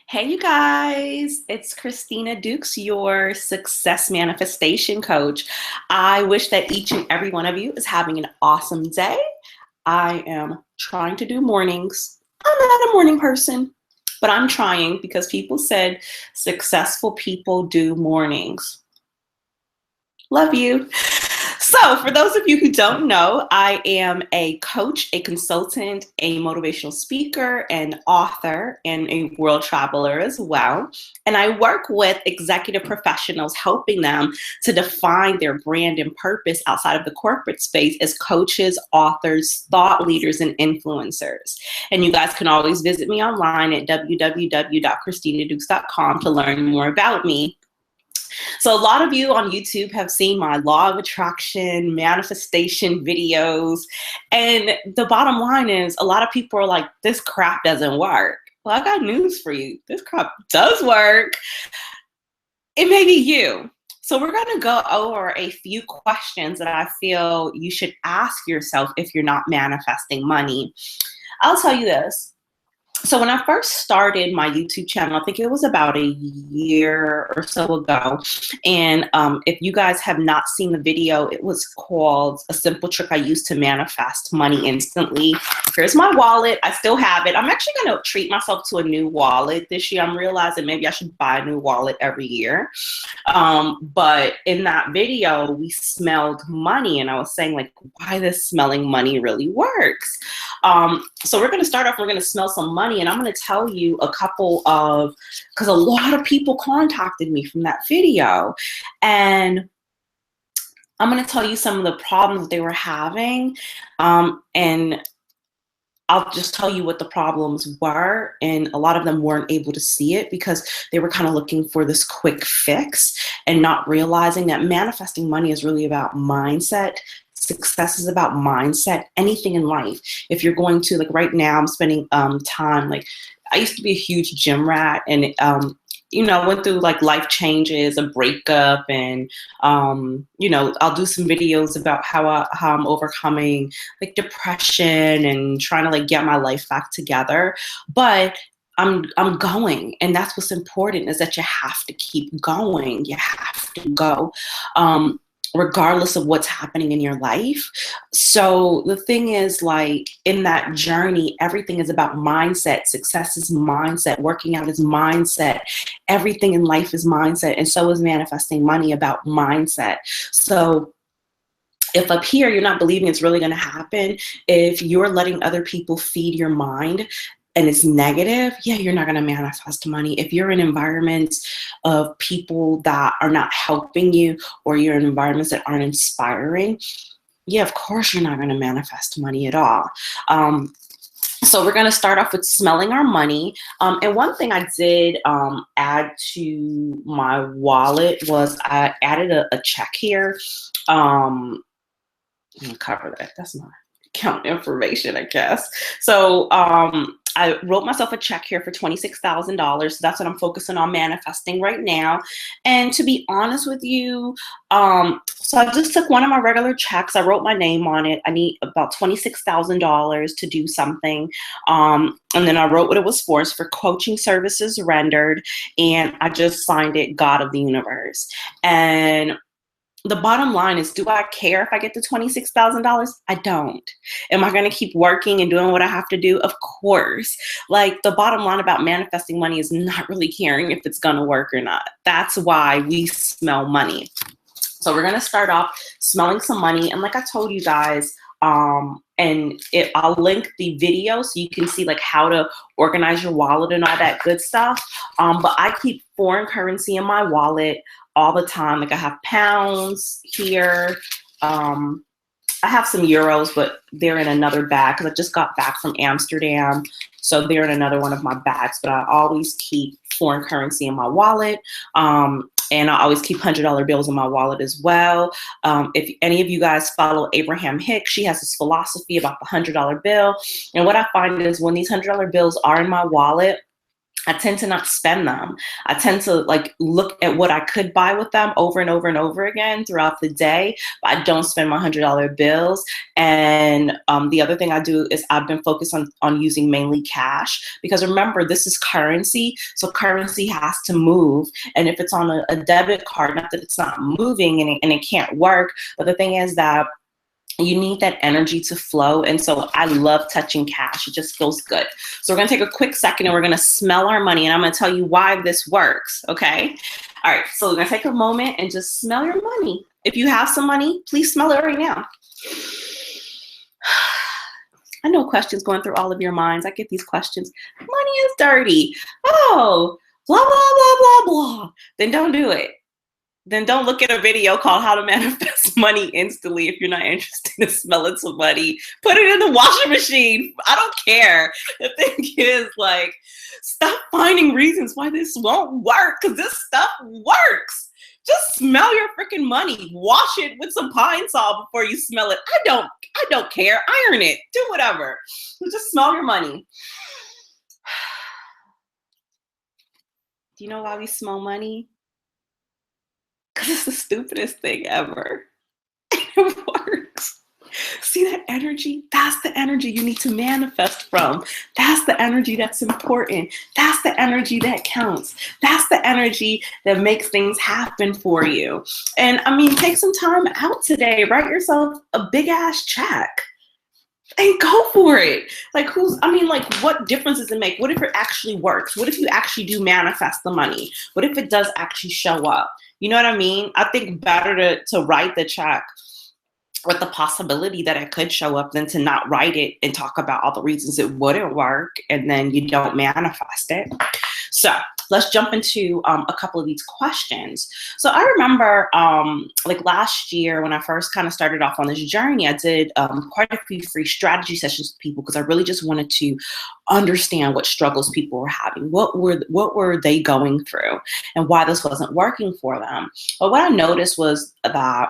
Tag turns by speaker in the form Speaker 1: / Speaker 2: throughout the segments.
Speaker 1: Hey, you guys, it's Christina Dukes, your success manifestation coach. I wish that each and every one of you is having an awesome day. I am trying to do mornings. I'm not a morning person, but I'm trying because people said successful people do mornings. Love you. So, for those of you who don't know, I am a coach, a consultant, a motivational speaker, an author, and a world traveler as well. And I work with executive professionals, helping them to define their brand and purpose outside of the corporate space as coaches, authors, thought leaders, and influencers. And you guys can always visit me online at www.christinadukes.com to learn more about me. So a lot of you on YouTube have seen my law of attraction, manifestation videos. And the bottom line is a lot of people are like, this crap doesn't work. Well, I got news for you. This crap does work. It may be you. So we're going to go over a few questions that I feel you should ask yourself if you're not manifesting money. I'll tell you this. So when I first started my YouTube channel, I think it was about a year or so ago. And if you guys have not seen the video, it was called A Simple Trick I Used to Manifest Money Instantly. Here's my wallet. I still have it. I'm actually going to treat myself to a new wallet this year. I'm realizing maybe I should buy a new wallet every year. But in that video, we smelled money. And I was saying, like, why this smelling money really works. So we're going to start off, we're going to smell some money, and I'm going to tell you a couple of, because a lot of people contacted me from that video, and I'm going to tell you some of the problems that they were having, and I'll just tell you what the problems were, and a lot of them weren't able to see it because they were kind of looking for this quick fix and not realizing that manifesting money is really about mindset. Success is about mindset, anything in life. If you're going to, like right now, I'm spending time, like I used to be a huge gym rat, and went through like life changes, a breakup, and I'll do some videos about how I'm overcoming like depression and trying to like get my life back together. But I'm going, and that's what's important, is that you have to keep going. You have to go. Regardless of what's happening in your life. So the thing is, like, in that journey, everything is about mindset. Success is mindset. Working out is mindset. Everything in life is mindset. And so is manifesting money about mindset. So if up here you're not believing it's really going to happen, if you're letting other people feed your mind and it's negative, yeah, you're not going to manifest money. If you're in environments of people that are not helping you, or you're in environments that aren't inspiring, yeah, of course you're not going to manifest money at all. So we're going to start off with smelling our money. And one thing I did add to my wallet was I added a check here. I'm going to cover that. That's my account information, I guess. So I wrote myself a check here for $26,000. So that's what I'm focusing on manifesting right now. And to be honest with you, so I just took one of my regular checks. I wrote my name on it. I need about $26,000 to do something. And then I wrote what it was for. It's for coaching services rendered. And I just signed it, God of the universe. And the bottom line is, do I care if I get the $26,000? I don't. Am I going to keep working and doing what I have to do? Of course. Like, the bottom line about manifesting money is not really caring if it's going to work or not. That's why we smell money. So we're going to start off smelling some money. And like I told you guys, I'll link the video so you can see like how to organize your wallet and all that good stuff. But I keep foreign currency in my wallet all the time. Like, I have pounds here. I have some euros, but they're in another bag because I just got back from Amsterdam. So they're in another one of my bags, but I always keep foreign currency in my wallet. And I always keep $100 bills in my wallet as well. If any of you guys follow Abraham Hicks, she has this philosophy about the $100 bill. And what I find is, when these $100 bills are in my wallet, I tend to not spend them. I tend to like look at what I could buy with them over and over and over again throughout the day, but I don't spend my $100 bills. And the other thing I do is I've been focused on using mainly cash, because remember, this is currency. So currency has to move. And if it's on a debit card, not that it's not moving and it can't work, but the thing is that you need that energy to flow. And so I love touching cash. It just feels good. So we're going to take a quick second and we're going to smell our money. And I'm going to tell you why this works. Okay. All right. So we're going to take a moment and just smell your money. If you have some money, please smell it right now. I know questions going through all of your minds. I get these questions. Money is dirty. Oh, blah, blah, blah, blah, blah. Then don't do it. Then don't look at a video called How to Manifest Money Instantly if you're not interested in smelling some money. Put it in the washing machine. I don't care. The thing is, like, stop finding reasons why this won't work, because this stuff works. Just smell your freaking money. Wash it with some pine sol before you smell it. I don't care. Iron it. Do whatever. Just smell your money. Do you know why we smell money? Because it's the stupidest thing ever. It works. See that energy? That's the energy you need to manifest from. That's the energy that's important. That's the energy that counts. That's the energy that makes things happen for you. And I mean, take some time out today. Write yourself a big ass check. And go for it. Like, what difference does it make? What if it actually works? What if you actually do manifest the money? What if it does actually show up? You know what I mean? I think better to write the check with the possibility that it could show up than to not write it and talk about all the reasons it wouldn't work and then you don't manifest it. So let's jump into a couple of these questions. So I remember like last year when I first kind of started off on this journey, I did quite a few free strategy sessions with people because I really just wanted to understand what struggles people were having. What were they going through and why this wasn't working for them? But what I noticed was that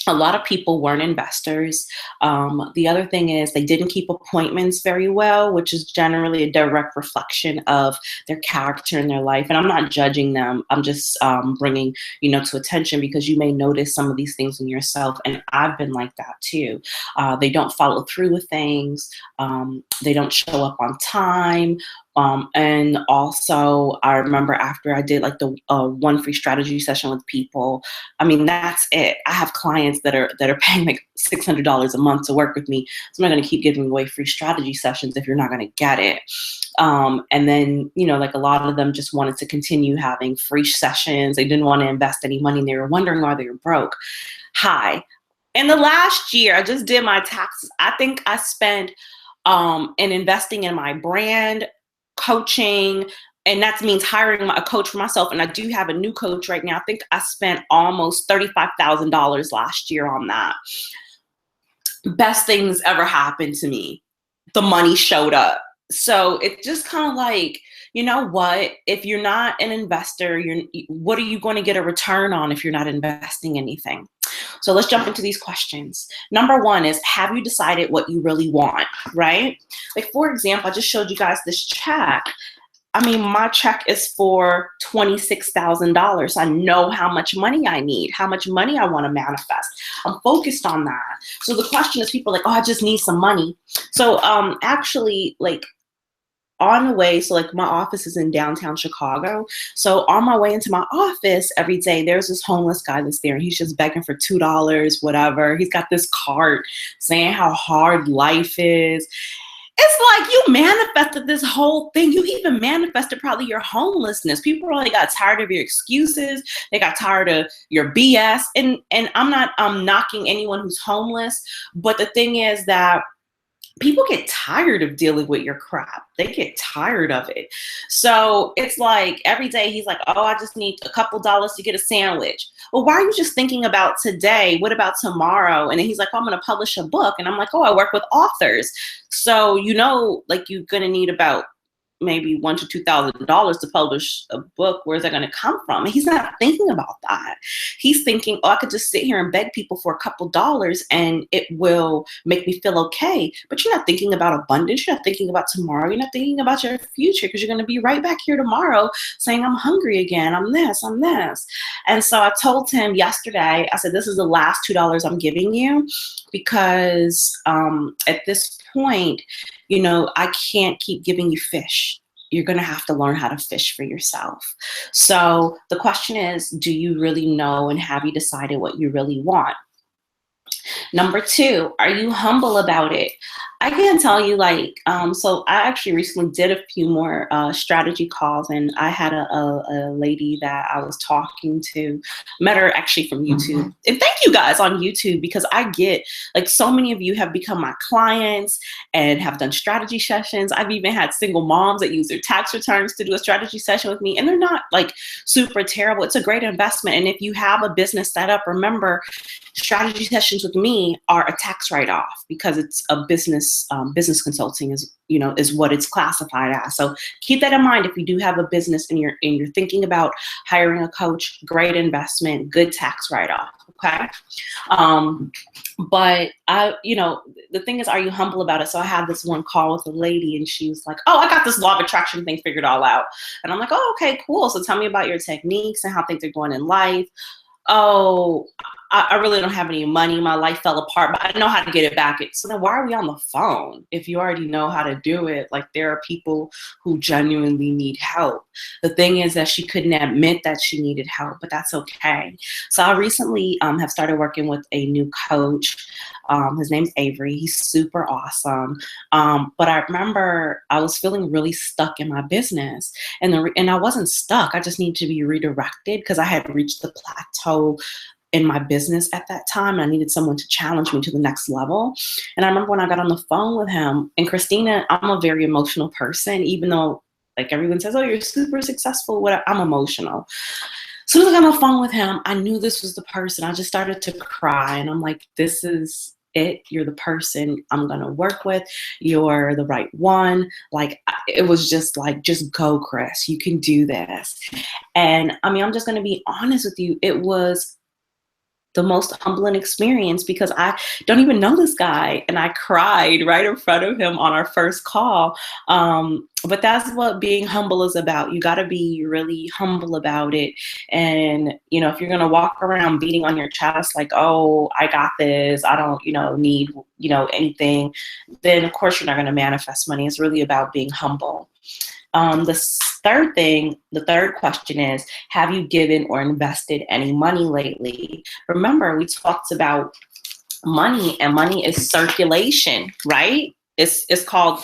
Speaker 1: a lot of people weren't investors. The other thing is they didn't keep appointments very well, which is generally a direct reflection of their character in their life. And I'm not judging them. I'm just bringing, to attention, because you may notice some of these things in yourself. And I've been like that too. They don't follow through with things. They don't show up on time. And also I remember after I did like the one free strategy session with people, I mean, that's it. I have clients that are paying like $600 a month to work with me. So I'm not going to keep giving away free strategy sessions if you're not going to get it. And then, like a lot of them just wanted to continue having free sessions. They didn't want to invest any money. And they were wondering why they were broke. Hi. In the last year, I just did my taxes. I think I spent in investing in my brand, coaching, and that means hiring a coach for myself. And I do have a new coach right now. I think I spent almost $35,000 last year on that. Best things ever happened to me. The money showed up. So it's just kind of like, you know what? If you're not an investor, what are you going to get a return on if you're not investing anything? So let's jump into these questions. Number one is, have you decided what you really want, right? Like, for example, I just showed you guys this check. I mean, my check is for $26,000. I know how much money I need, how much money I want to manifest. I'm focused on that. So the question is, people are like, oh, I just need some money. So actually, like, on the way, so like my office is in downtown Chicago. So on my way into my office every day, there's this homeless guy that's there and he's just begging for $2, whatever. He's got this cart saying how hard life is. It's like you manifested this whole thing. You even manifested probably your homelessness. People really got tired of your excuses. They got tired of your BS. And I'm not knocking anyone who's homeless, but the thing is that people get tired of dealing with your crap. They get tired of it. So it's like every day he's like, oh, I just need a couple dollars to get a sandwich. Well, why are you just thinking about today? What about tomorrow? And then he's like, oh, I'm going to publish a book. And I'm like, oh, I work with authors. So, like you're going to need about maybe $1,000 to $2,000 to publish a book. Where's that going to come from? And he's not thinking about that. He's thinking, oh, I could just sit here and beg people for a couple dollars and it will make me feel okay. But you're not thinking about abundance. You're not thinking about tomorrow. You're not thinking about your future, because you're going to be right back here tomorrow saying, I'm hungry again. I'm this, I'm this. And so I told him yesterday, I said, this is the last $2 I'm giving you, because at this point, I can't keep giving you fish. You're going to have to learn how to fish for yourself. So the question is, do you really know, and have you decided what you really want? Number 2, are you humble about it? I can tell you, so I actually recently did a few more strategy calls, and I had a lady that I was talking to, met her actually from YouTube. And thank you guys on YouTube, because I get, so many of you have become my clients and have done strategy sessions. I've even had single moms that use their tax returns to do a strategy session with me, and they're not super terrible. It's a great investment. And if you have a business set up, remember, strategy sessions with me are a tax write-off, because it's a business consulting is what it's classified as. So keep that in mind. If you do have a business and you're thinking about hiring a coach, great investment, good tax write-off. Okay. But the thing is, are you humble about it? So I had this one call with a lady, and she was like, oh, I got this law of attraction thing figured all out. And I'm like, oh, okay, cool. So tell me about your techniques and how things are going in life. Oh, I really don't have any money. My life fell apart, but I know how to get it back. So then why are we on the phone if you already know how to do it? There are people who genuinely need help. The thing is that she couldn't admit that she needed help, but that's okay. So I recently have started working with a new coach. His name's Avery. He's super awesome. But I remember I was feeling really stuck in my business, and I wasn't stuck. I just needed to be redirected, because I had reached the plateau in my business at that time. I needed someone to challenge me to the next level. And I remember when I got on the phone with him, and Christina, I'm a very emotional person, even though everyone says, oh, you're super successful. I'm emotional. As soon as I got on the phone with him, I knew this was the person. I just started to cry, and I'm like, this is it. You're the person I'm going to work with. You're the right one. It was just just go, Chris, you can do this. And I'm just going to be honest with you. It was the most humbling experience, because I don't even know this guy, and I cried right in front of him on our first call. But that's what being humble is about. You got to be really humble about it. And, if you're going to walk around beating on your chest oh, I got this, I don't, need, anything, then of course you're not going to manifest money. It's really about being humble. The third question is, have you given or invested any money lately? Remember, we talked about money, and money is circulation, right? It's called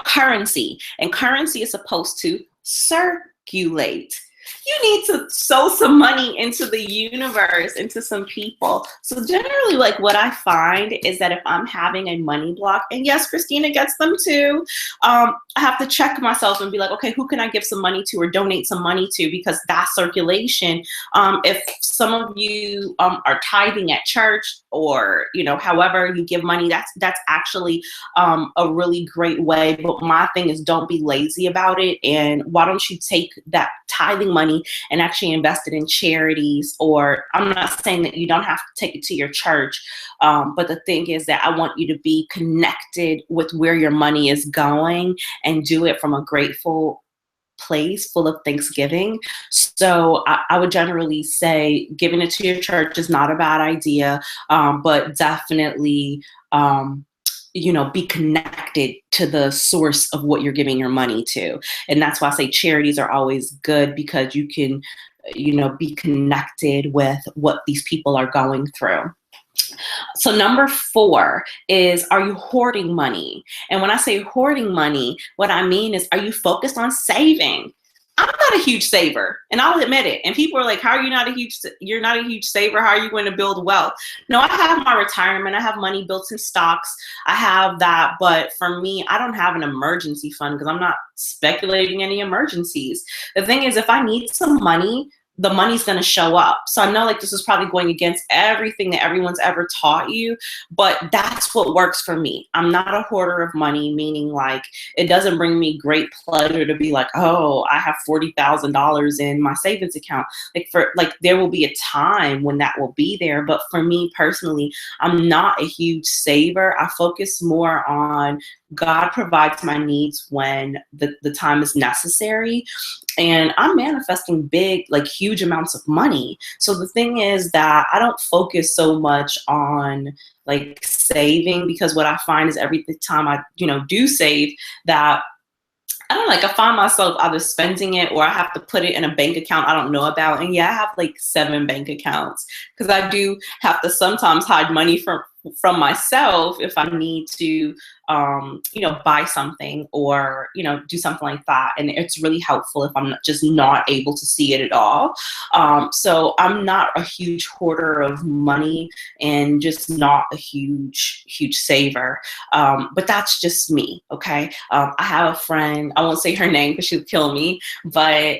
Speaker 1: currency, and currency is supposed to circulate. You need to sow some money into the universe, into some people. So generally, what I find is that if I'm having a money block, and yes, Christina gets them too, I have to check myself and be like, okay, who can I give some money to or donate some money to? Because that's circulation. If some of you are tithing at church, or however you give money, that's actually a really great way. But my thing is, don't be lazy about it. And why don't you take that tithing money and actually invest it in charities? Or I'm not saying that you don't have to take it to your church, but the thing is that I want you to be connected with where your money is going, and do it from a grateful place full of Thanksgiving. So I would generally say giving it to your church is not a bad idea, but definitely be connected to the source of what you're giving your money to. And that's why I say charities are always good, because you can be connected with what these people are going through. So number 4 is, are you hoarding money? And when I say hoarding money, what I mean is, are you focused on saving? I'm not a huge saver, and I'll admit it. And people are like, how are you you're not a huge saver? How are you going to build wealth? No, I have my retirement. I have money built in stocks. I have that. But for me, I don't have an emergency fund, because I'm not speculating any emergencies. The thing is, if I need some money, the money's going to show up. So I know like this is probably going against everything that everyone's ever taught you, but that's what works for me. I'm not a hoarder of money, meaning like it doesn't bring me great pleasure to be like, oh, I have $40,000 in my savings account. Like there will be a time when that will be there. But for me personally, I'm not a huge saver. I focus more on God provides my needs when the time is necessary. And I'm manifesting big, like huge amounts of money. So the thing is that I don't focus so much on like saving, because what I find is every time I, do save, that I don't know, like I find myself either spending it or I have to put it in a bank account I don't know about. And yeah, I have like 7 bank accounts because I do have to sometimes hide money from myself if I need to, buy something or, do something like that. And it's really helpful if I'm just not able to see it at all. So I'm not a huge hoarder of money and just not a huge saver. But that's just me. Okay. I have a friend, I won't say her name because she'll kill me, but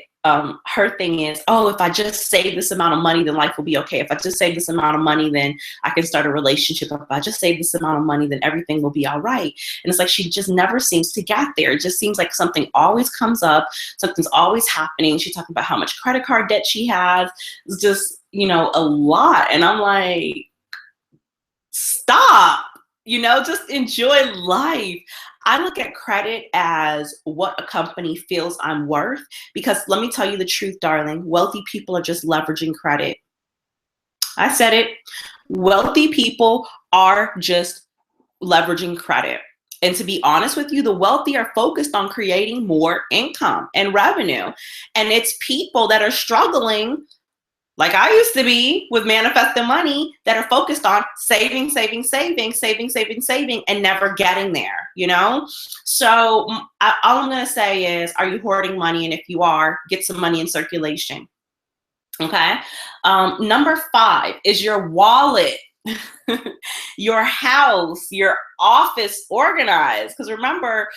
Speaker 1: her thing is, oh, if I just save this amount of money, then life will be okay. If I just save this amount of money, then I can start a relationship. If I just save this amount of money, then everything will be all right. And it's like she just never seems to get there. It just seems like something always comes up. Something's always happening. She's talking about how much credit card debt she has. It's just, a lot. And I'm like, stop. Just enjoy life. I look at credit as what a company feels I'm worth, because let me tell you the truth, darling. Wealthy people are just leveraging credit. I said it. Wealthy people are just leveraging credit. And to be honest with you, the wealthy are focused on creating more income and revenue. And it's people that are struggling, like I used to be with manifesting money, that are focused on saving, and never getting there, So all I'm going to say is, are you hoarding money? And if you are, get some money in circulation. Okay. Number 5 is your wallet, your house, your office organized. Because remember,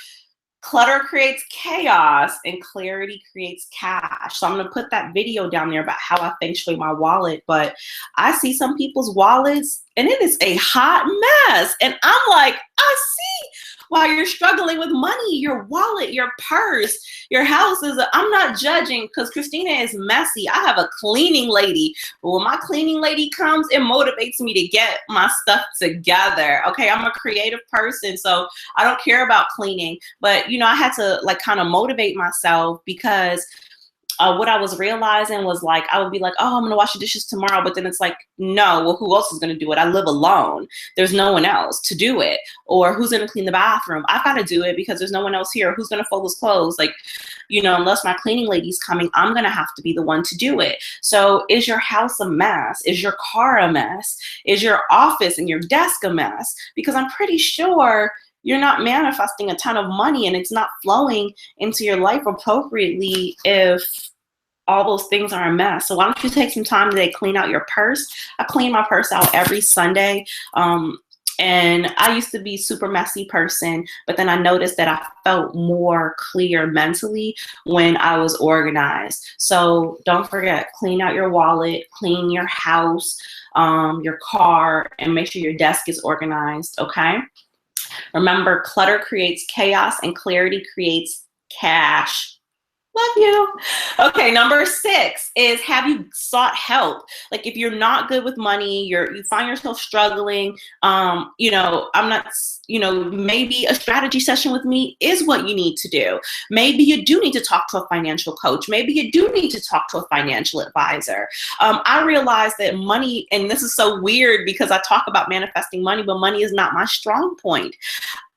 Speaker 1: clutter creates chaos and clarity creates cash. So I'm going to put that video down there about how I feng shui my wallet. But I see some people's wallets and it is a hot mess. And I'm like, I see why you're struggling with money, your wallet, your purse, your house is, I'm not judging because Christina is messy. I have a cleaning lady. But when my cleaning lady comes, it motivates me to get my stuff together. Okay, I'm a creative person, so I don't care about cleaning. But, I had to like kind of motivate myself, because what I was realizing was like, I would be like, oh, I'm going to wash the dishes tomorrow. But then it's like, no, well, who else is going to do it? I live alone. There's no one else to do it. Or who's going to clean the bathroom? I've got to do it because there's no one else here. Who's going to fold his clothes? Like, unless my cleaning lady's coming, I'm going to have to be the one to do it. So is your house a mess? Is your car a mess? Is your office and your desk a mess? Because I'm pretty sure you're not manifesting a ton of money and it's not flowing into your life appropriately if all those things are a mess. So why don't you take some time today, clean out your purse? I clean my purse out every Sunday. And I used to be a super messy person, but then I noticed that I felt more clear mentally when I was organized. So don't forget, clean out your wallet, clean your house, your car, and make sure your desk is organized, okay? Remember, clutter creates chaos and clarity creates cash. Love you. Okay, number 6 is, have you sought help? Like if you're not good with money, you find yourself struggling, I'm not, maybe a strategy session with me is what you need to do. Maybe you do need to talk to a financial coach. Maybe you do need to talk to a financial advisor. I realized that money, and this is so weird because I talk about manifesting money, but money is not my strong point.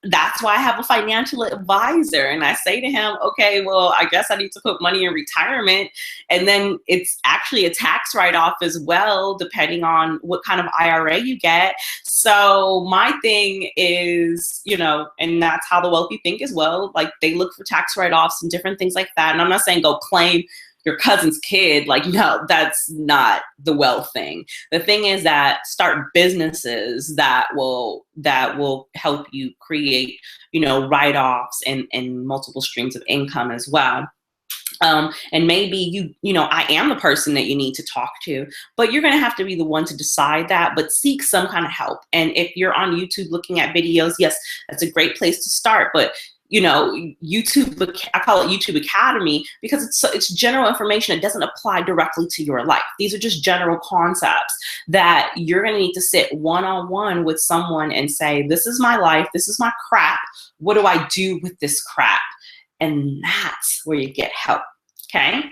Speaker 1: That's why I have a financial advisor. And I say to him, okay, well, I guess I need to put money in retirement. And then it's actually a tax write-off as well, depending on what kind of IRA you get. So my thing is, and that's how the wealthy think as well. Like they look for tax write-offs and different things like that. And I'm not saying go claim your cousin's kid. Like, no, that's not the wealth thing. The thing is that start businesses that will help you create, write-offs and multiple streams of income as well. And maybe I am the person that you need to talk to, but you're going to have to be the one to decide that, but seek some kind of help. And if you're on YouTube looking at videos, yes, that's a great place to start. But YouTube, I call it YouTube Academy because it's general information that doesn't apply directly to your life. These are just general concepts that you're going to need to sit one-on-one with someone and say, this is my life, this is my crap. What do I do with this crap? And that's where you get help. Okay.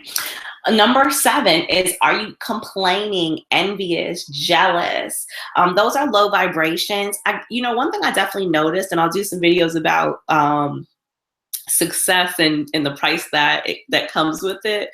Speaker 1: Number 7 is, are you complaining, envious, jealous? Those are low vibrations. One thing I definitely noticed, and I'll do some videos about success and the price that comes with it,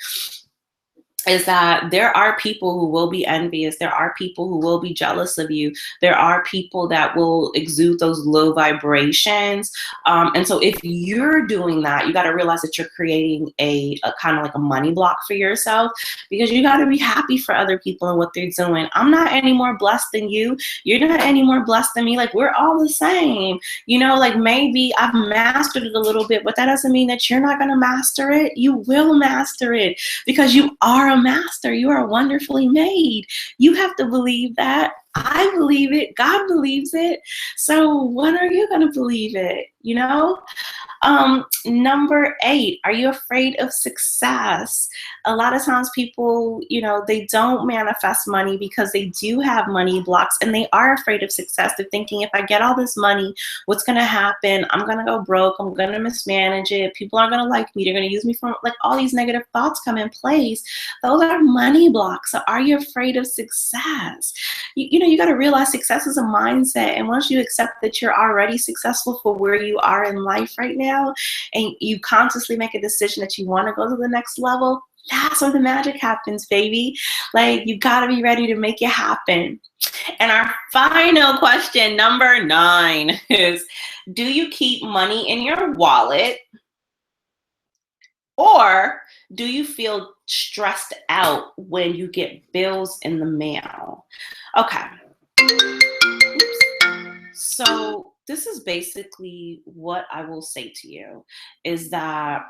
Speaker 1: is that there are people who will be envious. There are people who will be jealous of you. There are people that will exude those low vibrations. And so if you're doing that, you got to realize that you're creating a kind of like a money block for yourself, because you got to be happy for other people and what they're doing. I'm not any more blessed than you. You're not any more blessed than me. Like, we're all the same. Like, maybe I've mastered it a little bit, but that doesn't mean that you're not going to master it. You will master it, because you are a master. You are wonderfully made. You have to believe that. I believe it. God believes it. So when are you going to believe it? Number 8, are you afraid of success? A lot of times people, they don't manifest money because they do have money blocks and they are afraid of success. They're thinking, if I get all this money, what's going to happen? I'm going to go broke. I'm going to mismanage it. People aren't going to like me. They're going to use me for, like, all these negative thoughts come in place. Those are money blocks. So are you afraid of success? You got to realize success is a mindset. And once you accept that you're already successful for where you are in life right now, and you consciously make a decision that you want to go to the next level, that's where the magic happens, baby. Like, you got to be ready to make it happen. And our final question, number 9, is, do you keep money in your wallet, or do you feel stressed out when you get bills in the mail? Okay. So this is basically what I will say to you, is that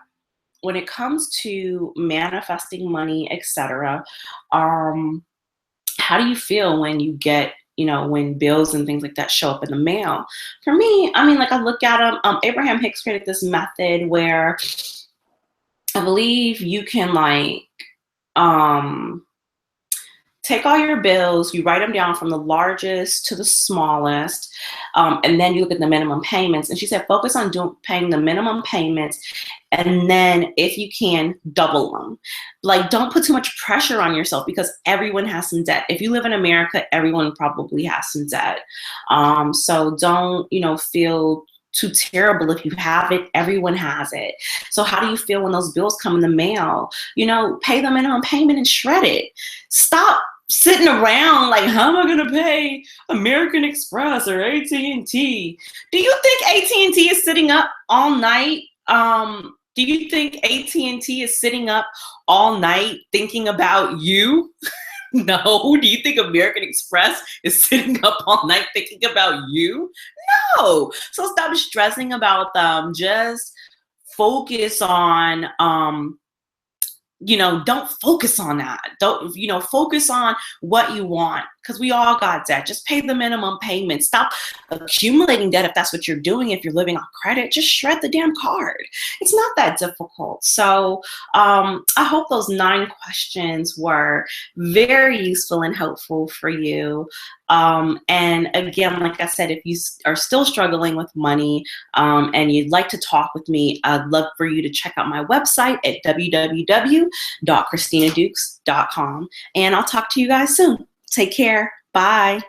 Speaker 1: when it comes to manifesting money, etc., how do you feel when you get, when bills and things like that show up in the mail? For me, I look at them. Abraham Hicks created this method where I believe you can take all your bills, you write them down from the largest to the smallest, and then you look at the minimum payments. And she said, focus on paying the minimum payments, and then if you can, double them. Like, don't put too much pressure on yourself, because everyone has some debt. If you live in America, everyone probably has some debt. So don't, feel too terrible if you have it. Everyone has it. So how do you feel when those bills come in the mail? Pay the minimum payment and shred it. Stop sitting around like, how am I going to pay American Express or AT&T? Do you think AT&T is sitting up all night? Do you think AT&T is sitting up all night thinking about you? No. Do you think American Express is sitting up all night thinking about you? No. So stop stressing about them. Just focus on, don't focus on that. Don't, focus on what you want, because we all got debt. Just pay the minimum payment. Stop accumulating debt if that's what you're doing. If you're living on credit, just shred the damn card. It's not that difficult. So I hope those 9 questions were very useful and helpful for you. And again, like I said, if you are still struggling with money and you'd like to talk with me, I'd love for you to check out my website at www.christinadukes.com. And I'll talk to you guys soon. Take care. Bye.